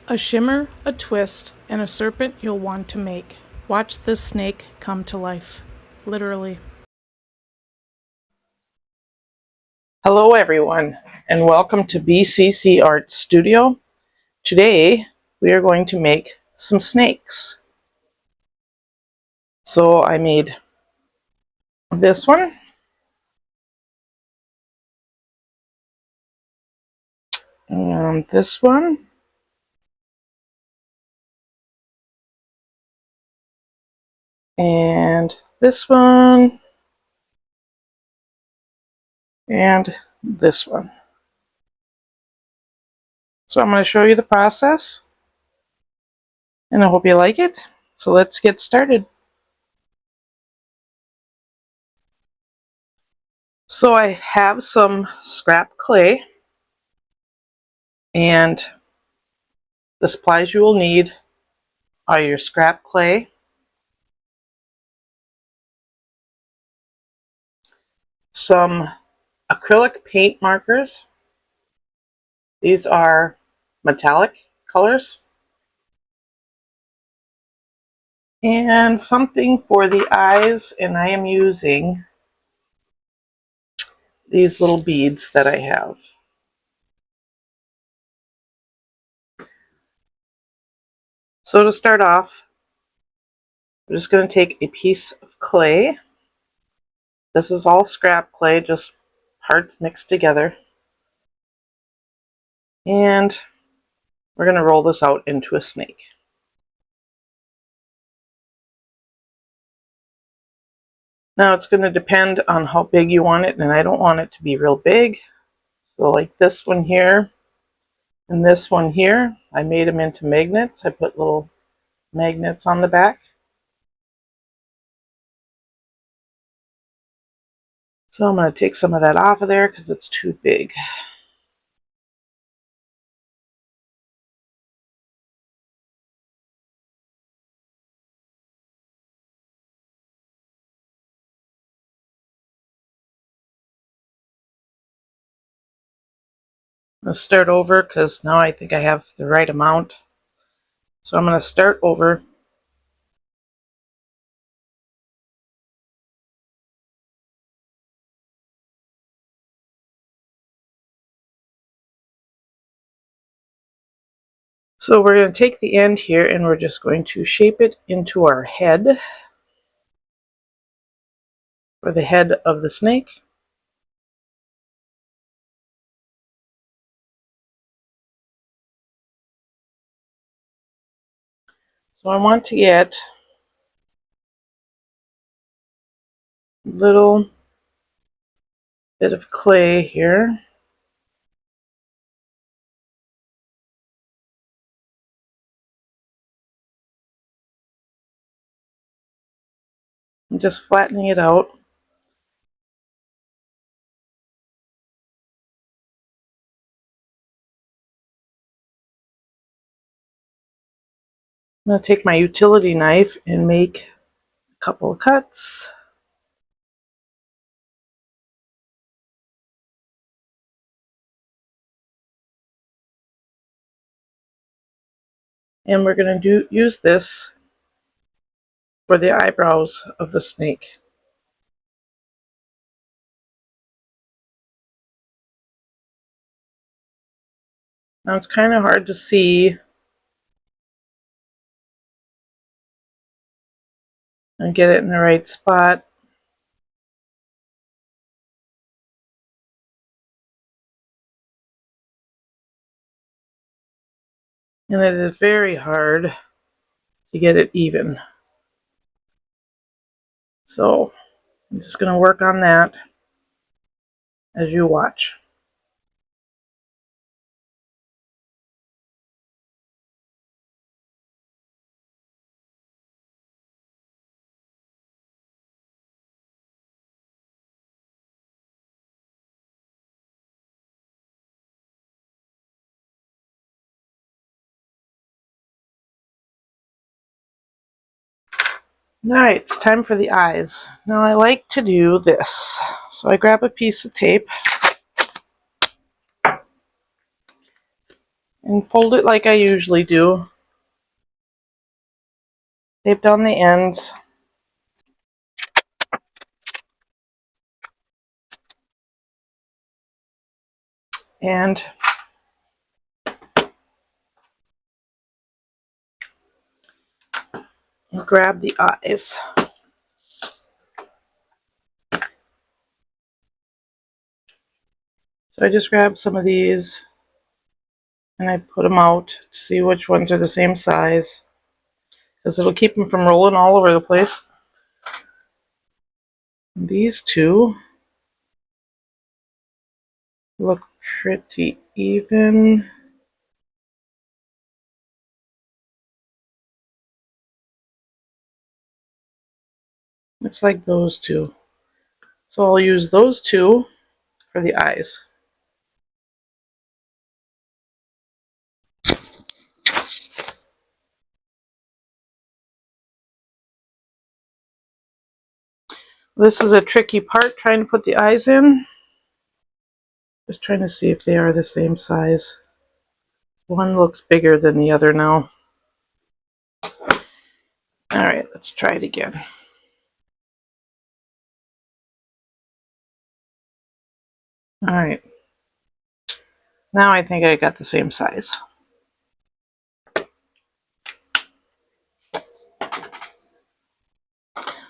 A shimmer, a twist, and a serpent you'll want to make. Watch this snake come to life. Literally. Hello everyone, and welcome to BCC Art Studio. Today we are going to make some snakes. So I made this one, and this one, and this one, and this one. So I'm going to show you the process, and I hope you like it. So let's get started. So I have some scrap clay, and the supplies you will need are your scrap clay, some acrylic paint markers. These are metallic colors, and something for the eyes, and I am using these little beads that I have. So to start off, I'm just going to take a piece of clay. This is all scrap clay, just parts mixed together. And we're going to roll this out into a snake. Now it's going to depend on how big you want it, and I don't want it to be real big. So like this one here and this one here, I made them into magnets. I put little magnets on the back. So I'm going to take some of that off of there because it's too big. I'm going to start over because now I think I have the right amount. So I'm going to start over. So we're going to take the end here and we're just going to shape it into our head, or the head of the snake. So I want to get a little bit of clay here. I'm just flattening it out. I'm going to take my utility knife and make a couple of cuts. And we're going to use this for the eyebrows of the snake. Now it's kind of hard to see and get it in the right spot. And it is very hard to get it even. So I'm just going to work on that as you watch. Alright, it's time for the eyes. Now I like to do this. So I grab a piece of tape and fold it like I usually do. Tape down the ends. And grab the eyes. So I just grabbed some of these and I put them out to see which ones are the same size, because it'll keep them from rolling all over the place. And these two look pretty even. Looks like those two. So I'll use those two for the eyes. This is a tricky part, trying to put the eyes in. Just trying to see if they are the same size. One looks bigger than the other now. Alright, let's try it again. Alright. Now I think I got the same size.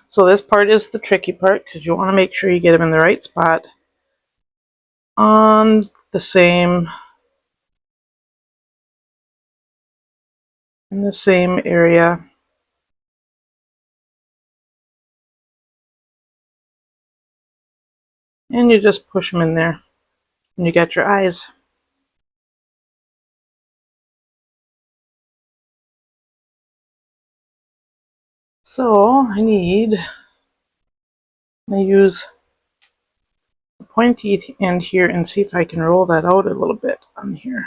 So this part is the tricky part, because you want to make sure you get them in the right spot on the same, in the same area. And you just push them in there and you got your eyes. So I use the pointy end here and see if I can roll that out a little bit on here.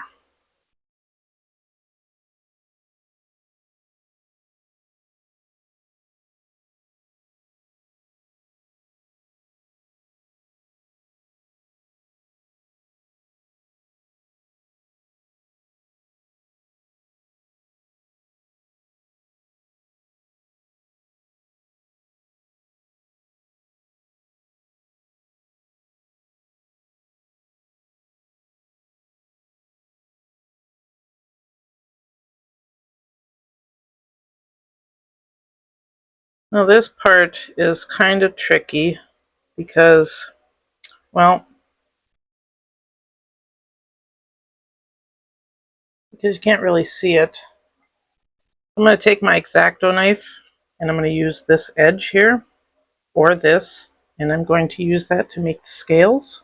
Now this part is kind of tricky because, well, because you can't really see it. I'm going to take my X-Acto knife and I'm going to use this edge here, or this, and I'm going to use that to make the scales.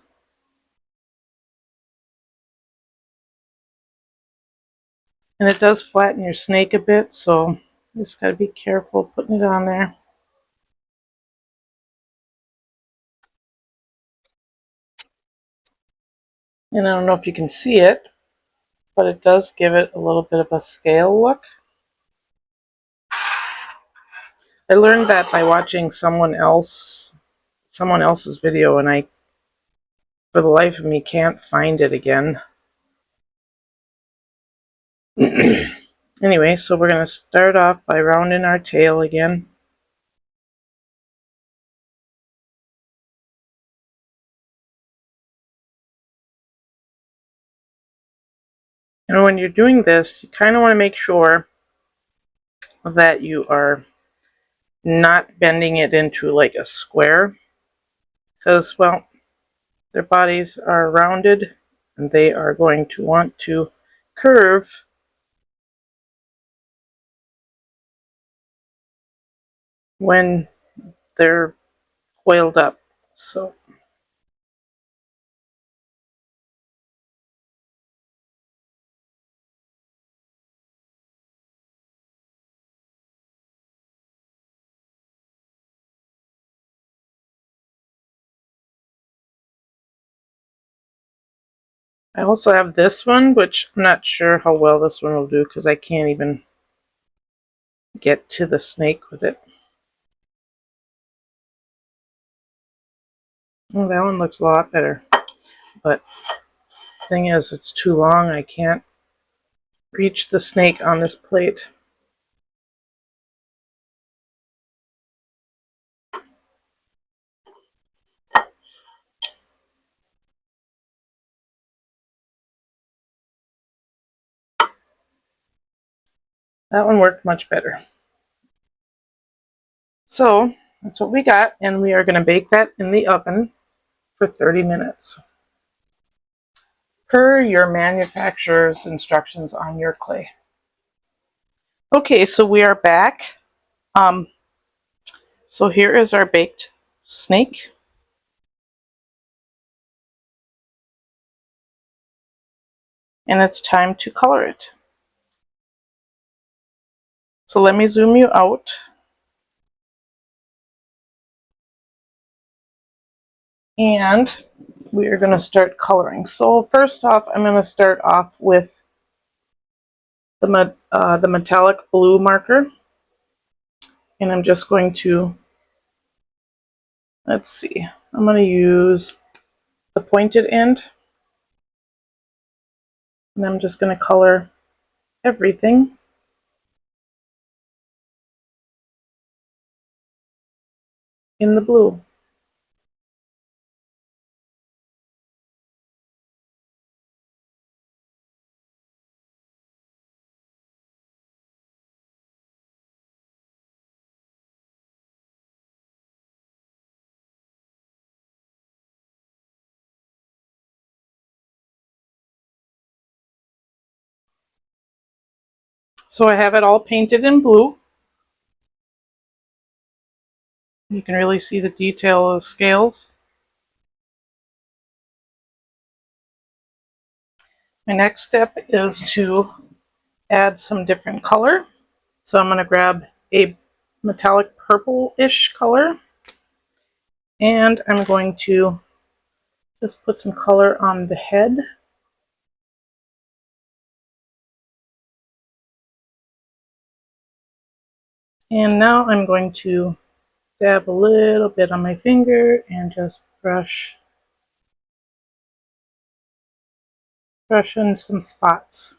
And it does flatten your snake a bit, so you just got to be careful putting it on there. And I don't know if you can see it, but it does give it a little bit of a scale look. I learned that by watching someone else's video, and I, for the life of me, can't find it again. Anyway, so we're going to start off by rounding our tail again. And when you're doing this, you kind of want to make sure that you are not bending it into like a square, because, well, their bodies are rounded and they are going to want to curve when they're coiled up. So I also have this one, which I'm not sure how well this one will do because I can't even get to the snake with it. Well, that one looks a lot better, but the thing is, it's too long. I can't reach the snake on this plate. That one worked much better. So that's what we got, and we are going to bake that in the oven for 30 minutes. Per your manufacturer's instructions on your clay. Okay, so we are back. So here is our baked snake. And it's time to color it. So let me zoom you out. And we are going to start coloring. So first off, I'm going to start off with the metallic blue marker. And I'm just going to, let's see, I'm going to use the pointed end. And I'm just going to color everything. In the blue. So I have it all painted in blue. You can really see the detail of the scales. My next step is to add some different color. So I'm going to grab a metallic purple-ish color, and I'm going to just put some color on the head. And now I'm going to dab a little bit on my finger and just brush in some spots.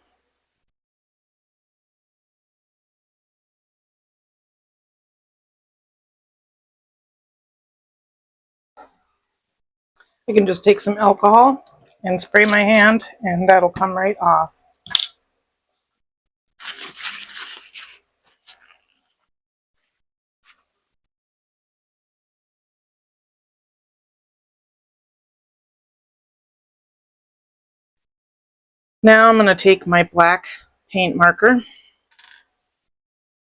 I can just take some alcohol and spray my hand, and that'll come right off. Now I'm going to take my black paint marker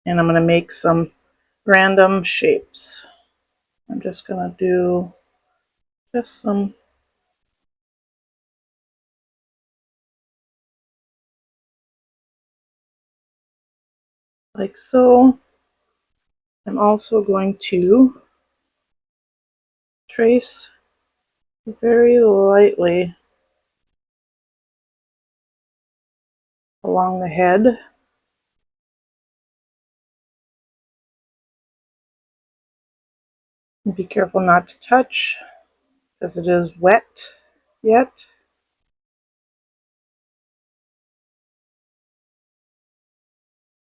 and I'm going to make some random shapes. I'm just going to do just some like so. I'm also going to trace very lightly along the head. And be careful not to touch because it is wet yet.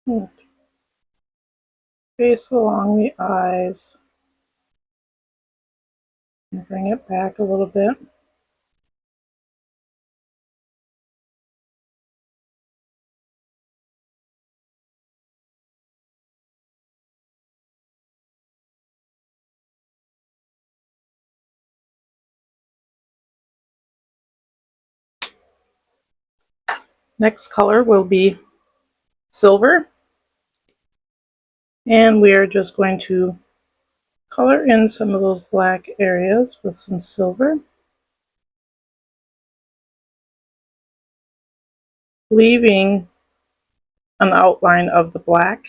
And trace along the eyes and bring it back a little bit. Next color will be silver, and we are just going to color in some of those black areas with some silver, leaving an outline of the black.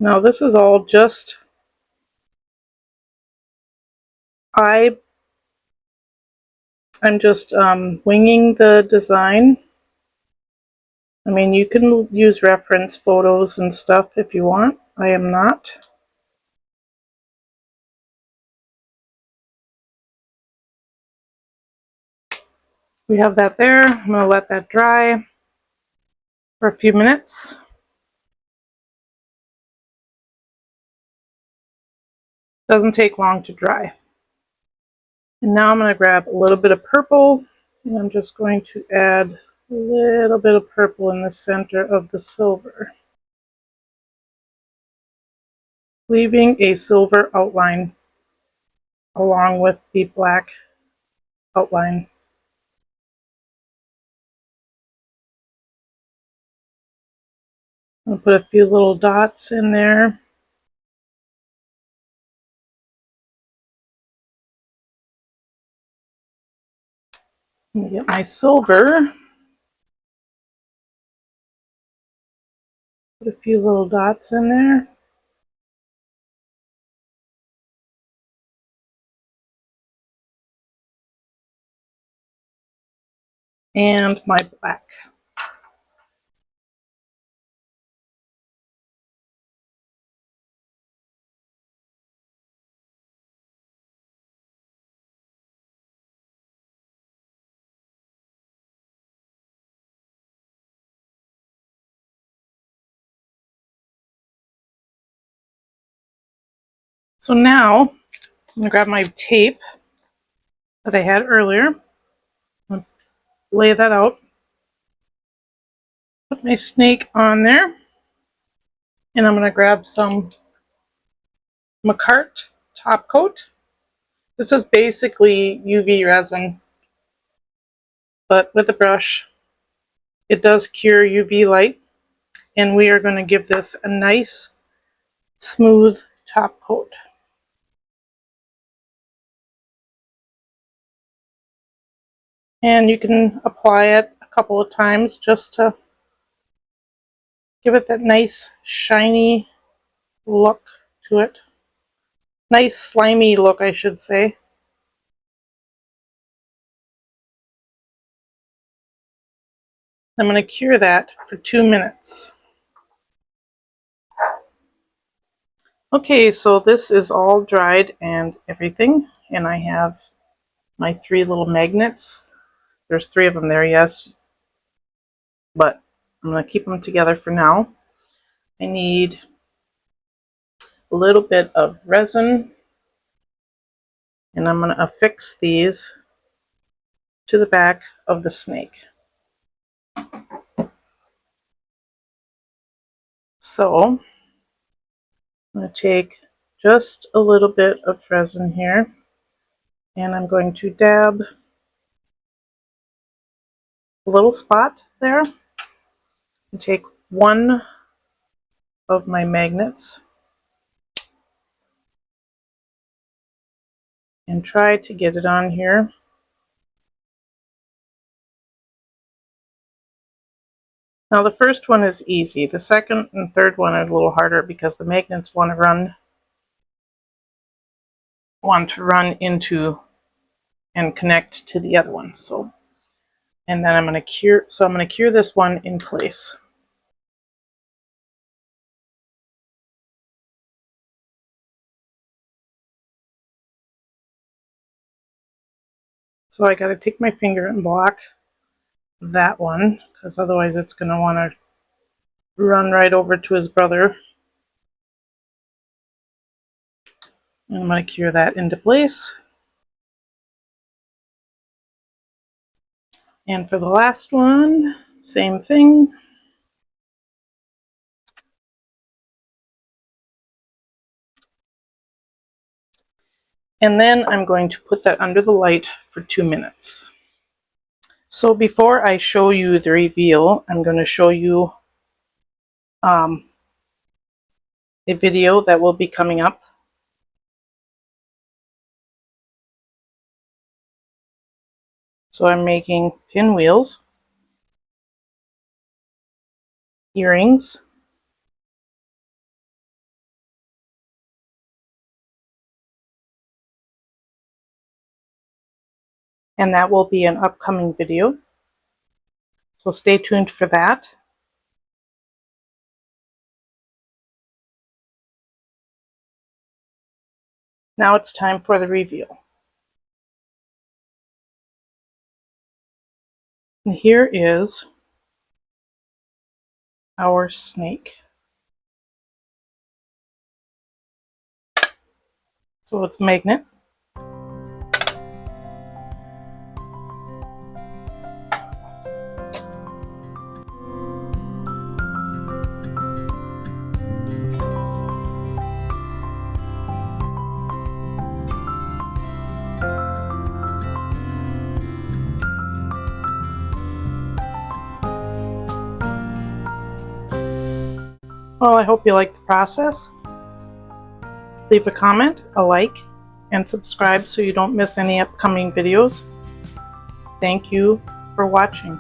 Now this is all just I'm just winging the design. I mean, you can use reference photos and stuff if you want. I am not. We have that there. I'm going to let that dry for a few minutes. Doesn't take long to dry. And now I'm going to grab a little bit of purple, and I'm just going to add a little bit of purple in the center of the silver, leaving a silver outline along with the black outline. I'll put a few little dots in there. Let me get my silver. Put a few little dots in there. And my black. So now I'm going to grab my tape that I had earlier. I'm going to lay that out. Put my snake on there. And I'm going to grab some mica top coat. This is basically UV resin, but with a brush. It does cure UV light, and we are going to give this a nice smooth top coat. And you can apply it a couple of times just to give it that nice shiny look to it. Nice slimy look, I should say. I'm going to cure that for 2 minutes. Okay, so this is all dried and everything, and I have my 3 little magnets. There's 3 of them there, yes, but I'm going to keep them together for now. I need a little bit of resin, and I'm going to affix these to the back of the snake. So I'm going to take just a little bit of resin here, and I'm going to dab a little spot there and take one of my magnets and try to get it on here. Now the first one is easy. The second and third one are a little harder because the magnets want to run into and connect to the other one. So, and then I'm going to cure this one in place. So I got to take my finger and block that one, because otherwise it's going to want to run right over to his brother. And I'm going to cure that into place. And for the last one, same thing. And then I'm going to put that under the light for 2 minutes. So before I show you the reveal, I'm going to show you a video that will be coming up. So I'm making pinwheels, earrings, and that will be an upcoming video. So stay tuned for that. Now it's time for the reveal. And here is our snake. So it's magnet. Well, I hope you like the process. Leave a comment, a like, and subscribe so you don't miss any upcoming videos. Thank you for watching.